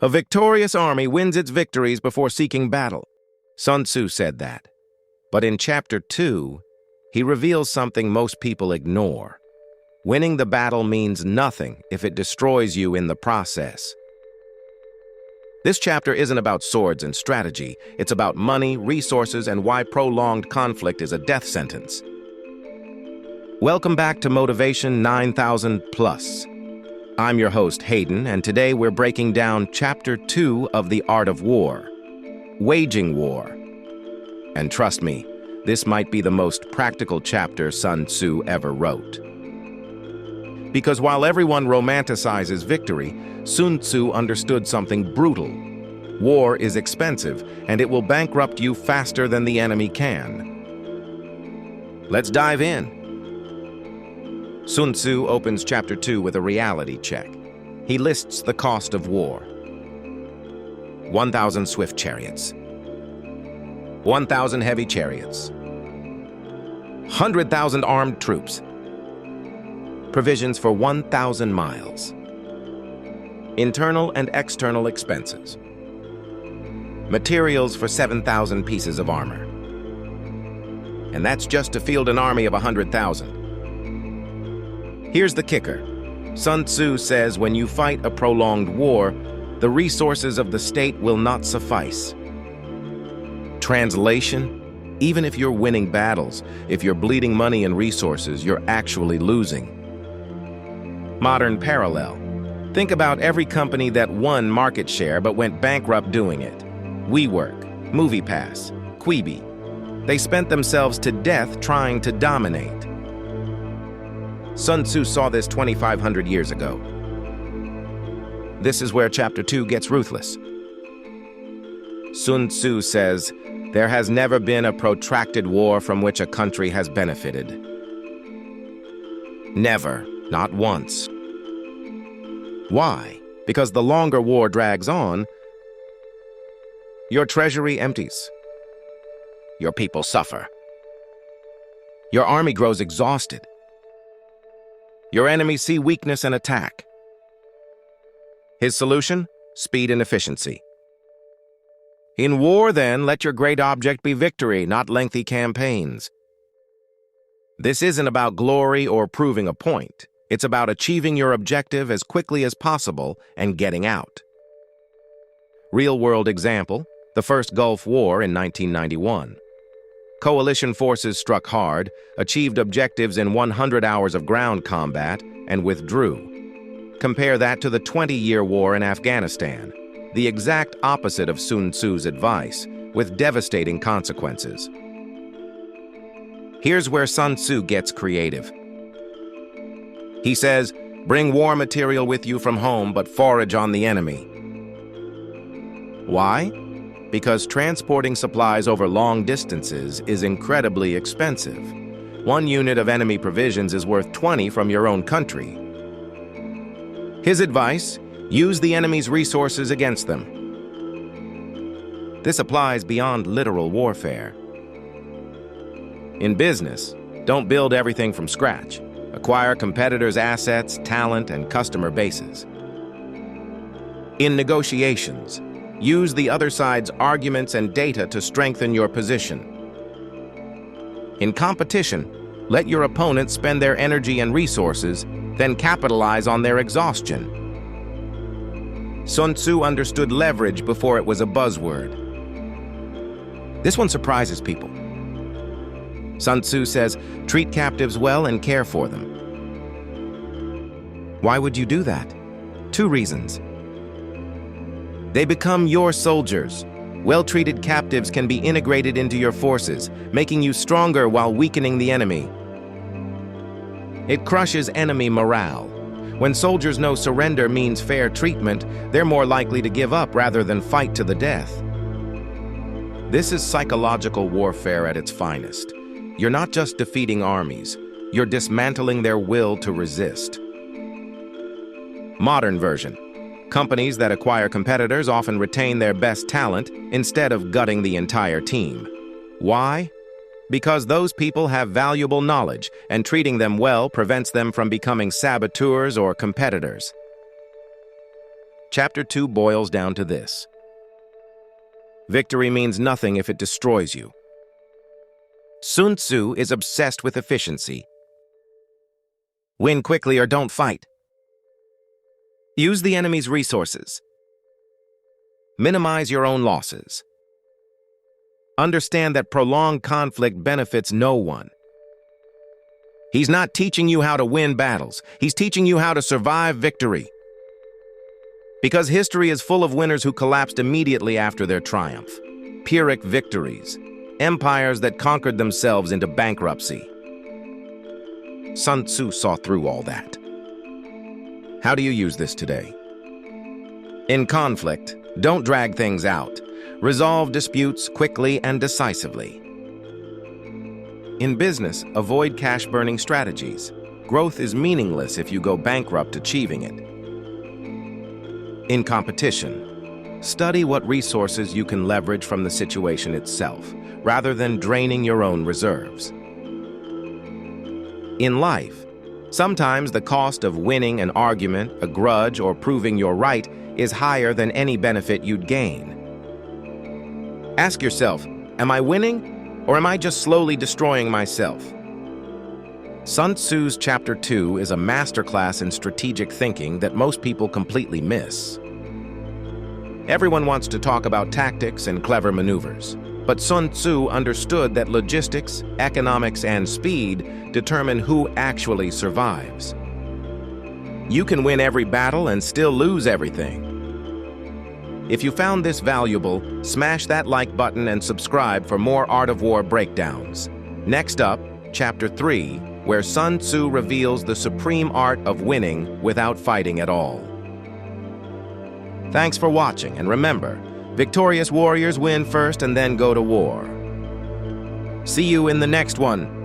A victorious army wins its victories before seeking battle. Sun Tzu said that. But in Chapter 2, he reveals something most people ignore. Winning the battle means nothing if it destroys you in the process. This chapter isn't about swords and strategy. It's about money, resources, and why prolonged conflict is a death sentence. Welcome back to Motivation 9000 Plus. I'm your host, Hayden, and today we're breaking down Chapter 2 of The Art of War, Waging War. And trust me, this might be the most practical chapter Sun Tzu ever wrote. Because while everyone romanticizes victory, Sun Tzu understood something brutal. War is expensive, and it will bankrupt you faster than the enemy can. Let's dive in. Sun Tzu opens Chapter 2 with a reality check. He lists the cost of war. 1,000 swift chariots. 1,000 heavy chariots. 100,000 armed troops. Provisions for 1,000 miles. Internal and external expenses. Materials for 7,000 pieces of armor. And that's just to field an army of 100,000. Here's the kicker. Sun Tzu says when you fight a prolonged war, the resources of the state will not suffice. Translation: even if you're winning battles, if you're bleeding money and resources, you're actually losing. Modern parallel. Think about every company that won market share but went bankrupt doing it. WeWork, MoviePass, Quibi. They spent themselves to death trying to dominate. Sun Tzu saw this 2,500 years ago. This is where Chapter 2 gets ruthless. Sun Tzu says, there has never been a protracted war from which a country has benefited. Never, not once. Why? Because the longer war drags on, your treasury empties. Your people suffer. Your army grows exhausted. Your enemies see weakness and attack. His solution? Speed and efficiency. In war, then, let your great object be victory, not lengthy campaigns. This isn't about glory or proving a point. It's about achieving your objective as quickly as possible and getting out. Real-world example, the First Gulf War in 1991. Coalition forces struck hard, achieved objectives in 100 hours of ground combat, and withdrew. Compare that to the 20-year war in Afghanistan, the exact opposite of Sun Tzu's advice, with devastating consequences. Here's where Sun Tzu gets creative. He says, bring war material with you from home, but forage on the enemy. Why? Because transporting supplies over long distances is incredibly expensive. 1 unit of enemy provisions is worth 20 from your own country. His advice: use the enemy's resources against them. This applies beyond literal warfare. In business, don't build everything from scratch. Acquire competitors' assets, talent, and customer bases. In negotiations, use the other side's arguments and data to strengthen your position. In competition, let your opponents spend their energy and resources, then capitalize on their exhaustion. Sun Tzu understood leverage before it was a buzzword. This one surprises people. Sun Tzu says, treat captives well and care for them. Why would you do that? 2 reasons. They become your soldiers. Well-treated captives can be integrated into your forces, making you stronger while weakening the enemy. It crushes enemy morale. When soldiers know surrender means fair treatment, they're more likely to give up rather than fight to the death. This is psychological warfare at its finest. You're not just defeating armies, you're dismantling their will to resist. Modern version. Companies that acquire competitors often retain their best talent instead of gutting the entire team. Why? Because those people have valuable knowledge, and treating them well prevents them from becoming saboteurs or competitors. Chapter 2 boils down to this. Victory means nothing if it destroys you. Sun Tzu is obsessed with efficiency. Win quickly or don't fight. Use the enemy's resources. Minimize your own losses. Understand that prolonged conflict benefits no one. He's not teaching you how to win battles. He's teaching you how to survive victory. Because history is full of winners who collapsed immediately after their triumph. Pyrrhic victories. Empires that conquered themselves into bankruptcy. Sun Tzu saw through all that. How do you use this today? In conflict, don't drag things out. Resolve disputes quickly and decisively. In business, avoid cash-burning strategies. Growth is meaningless if you go bankrupt achieving it. In competition, study what resources you can leverage from the situation itself, rather than draining your own reserves. In life, sometimes the cost of winning an argument, a grudge, or proving you're right is higher than any benefit you'd gain. Ask yourself, am I winning, or am I just slowly destroying myself? Sun Tzu's Chapter 2 is a masterclass in strategic thinking that most people completely miss. Everyone wants to talk about tactics and clever maneuvers, but Sun Tzu understood that logistics, economics, and speed determine who actually survives. You can win every battle and still lose everything. If you found this valuable, smash that like button and subscribe for more Art of War breakdowns. Next up, Chapter 3, where Sun Tzu reveals the supreme art of winning without fighting at all. Thanks for watching, and remember, victorious warriors win first and then go to war. See you in the next one.